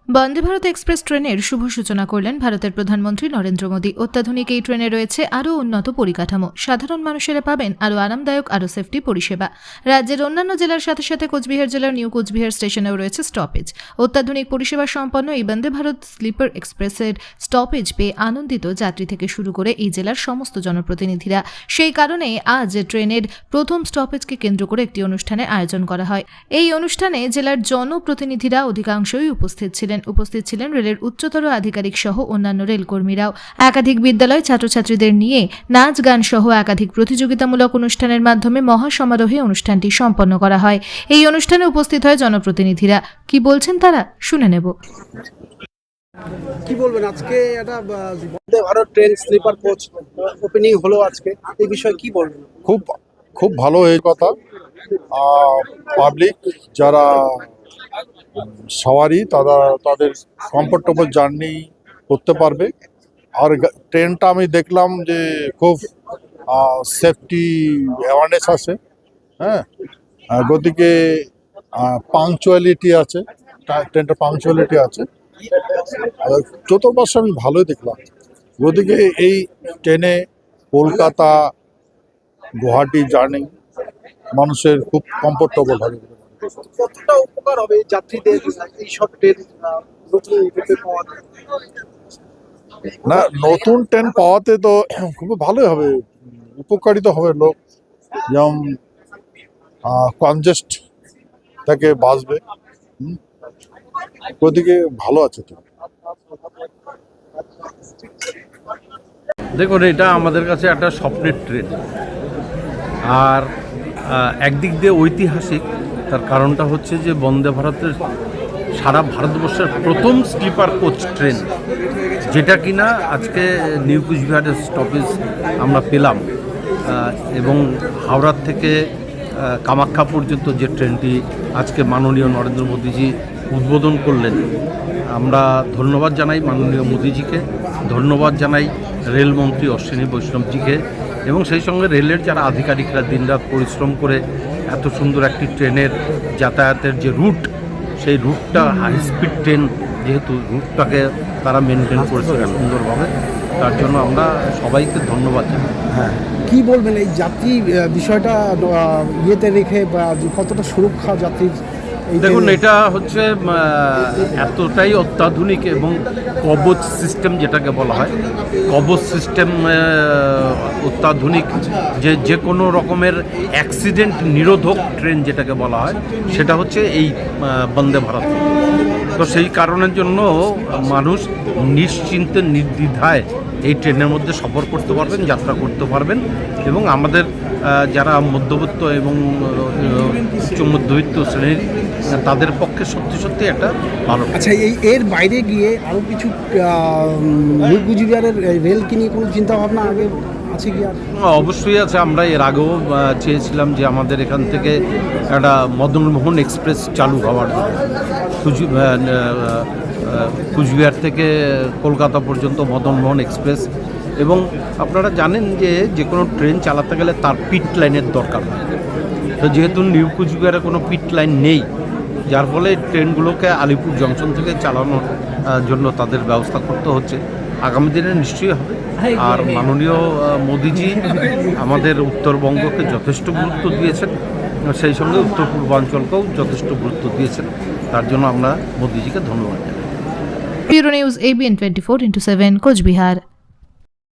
Vande Bharat express ট্রেনের শুভ সূচনা করলেন ভারতের প্রধানমন্ত্রী নরেন্দ্র মোদী। অত্যাধুনিক এই ট্রেনে রয়েছে আরও উন্নত পরিকাঠামো। সাধারণ মানুষেরা পাবেন আরও আরামদায়ক, আরও সেফটি পরিষেবা। রাজ্যের অন্যান্য জেলার সাথে সাথে কোচবিহার জেলার নিউ কোচবিহার স্টেশনেও রয়েছে স্টপেজ। অত্যাধুনিক পরিষেবা সম্পন্ন এই বন্দে ভারত স্লিপার এক্সপ্রেসের স্টপেজ পেয়ে আনন্দিত যাত্রী থেকে শুরু করে এই জেলার সমস্ত জনপ্রতিনিধিরা। সেই কারণে আজ ট্রেনের প্রথম স্টপেজকে কেন্দ্র করে একটি অনুষ্ঠানের আয়োজন করা হয়। এই অনুষ্ঠানে জেলার জনপ্রতিনিধিরা অধিকাংশই উপস্থিত ছিলেন রেলের উচ্চতর আধিকারিক সহ অন্যান্য রেলকর্মীরাও। একাধিক বিদ্যালয় ছাত্রছাত্রীদের নিয়ে নাচ গান সহ একাধিক প্রতিযোগিতামূলক অনুষ্ঠানের মাধ্যমে মহাসমারোহে অনুষ্ঠানটি সম্পন্ন করা হয়। এই অনুষ্ঠানে উপস্থিত হয় জনপ্রতিনিধিরা। কি বলছেন তারা, শুনে নেব। কি বলবেন, আজকে একটা Vande Bharat train sleeper coach opening হলো আজকে, এই বিষয়ে কি বলবেন? খুব খুব ভালো এই কথা। পাবলিক যারা সওয়ারি তাদের কমফোর্টেবল জার্নি করতে পারবে। আর ট্রেনটা আমি দেখলাম যে খুব সেফটি অ্যাওয়ারনেস আছে। হ্যাঁ, গতিকে পাংচুয়ালিটি আছে, ট্রেনটা পাংচুয়ালিটি আছে। চতুর্পাশে আমি ভালোই দেখলাম। গতিকে এই ট্রেনে কলকাতা গুয়াহাটি জার্নি মানুষের খুব কমফোর্টেবল হবে। কতটা উপকার হবে যাত্রীদের এইসব ট্রেন নতুন রূপে পাওয়াতে? না, নতুন ট্রেন পাওয়াতে তো খুব ভালোই হবে, উপকারিত হবে। লোক যেমন কনজেস্ট থেকে বাঁচবে। ওদিকে ভালো আছে তো। দেখুন, এটা আমাদের কাছে একটা স্বপ্নের ট্রেন। আর একদিক দিয়ে ঐতিহাসিক, তার কারণটা হচ্ছে যে বন্দে ভারতের সারা ভারতবর্ষের প্রথম স্লিপার কোচ ট্রেন, যেটা কিনা আজকে নিউ কোচবিহারের স্টপেজ আমরা পেলাম। এবং হাওড়ার থেকে কামাখ্যা পর্যন্ত যে ট্রেনটি আজকে মাননীয় নরেন্দ্র মোদীজি উদ্বোধন করলেন, আমরা ধন্যবাদ জানাই মাননীয় মোদীজিকে, ধন্যবাদ জানাই রেলমন্ত্রী অশ্বিনী বৈষ্ণবজিকে, এবং সেই সঙ্গে রেলের যারা আধিকারিকরা দিনরাত পরিশ্রম করে এত সুন্দর একটি ট্রেনের যাতায়াতের যে রুট, সেই রুটটা হাই স্পিড ট্রেন, যেহেতু রুটটাকে তারা মেনটেন করেছে সুন্দরভাবে, তার জন্য আমরা সবাইকে ধন্যবাদ জানাই। হ্যাঁ, কি বলবেন এই যাত্রী বিষয়টা ইয়েতে রেখে বা কতটা সুরক্ষা যাত্রীর? দেখুন, এটা হচ্ছে এতটাই অত্যাধুনিক এবং কবচ সিস্টেম, যেটাকে বলা হয় কবচ সিস্টেম, অত্যাধুনিক, যে কোনো রকমের অ্যাক্সিডেন্ট নিরোধক ট্রেন যেটাকে বলা হয়, সেটা হচ্ছে এই বন্দে ভারত। তো সেই কারণের জন্য মানুষ নিশ্চিন্তে নির্দ্বিধায় এই ট্রেনের মধ্যে সফর করতে পারবেন, যাত্রা করতে পারবেন। এবং আমাদের যারা মধ্যবিত্ত এবং উচ্চ মধ্যবিত্ত শ্রেণীর, তাদের পক্ষে সত্যি সত্যি একটা ভালো। আচ্ছা, এর বাইরে গিয়ে আরও কিছু নিউ কোচবিহারের রেলকে নিয়ে কোনো চিন্তাভাবনা আগে আছে কি? আর অবশ্যই আছে। আমরা এর আগেও চেয়েছিলাম যে আমাদের এখান থেকে একটা মদনমোহন এক্সপ্রেস চালু হওয়ার, কুচবিহার থেকে কলকাতা পর্যন্ত মদনমোহন এক্সপ্রেস। এবং আপনারা জানেন যে কোনো ট্রেন চালাতে গেলে তার পিট লাইনের দরকার হয়। তো যেহেতু নিউ কুচবিহারে কোনো পিট লাইন নেই, যার ফলে ট্রেনগুলোকে আলিপুর জংশন থেকে চালানোর জন্য তাদের ব্যবস্থা করতে হচ্ছে। আগামী দিনে নিশ্চয়ই হবে। আর মাননীয় মোদীজি আমাদের উত্তরবঙ্গকে যথেষ্ট গুরুত্ব দিয়েছেন, সেই সঙ্গে উত্তর পূর্বাঞ্চলকেও যথেষ্ট গুরুত্ব দিয়েছেন। তার জন্য আমরা মোদীজিকে ধন্যবাদ জানাই। Bureau news ABN 24/7 Cooch Behar.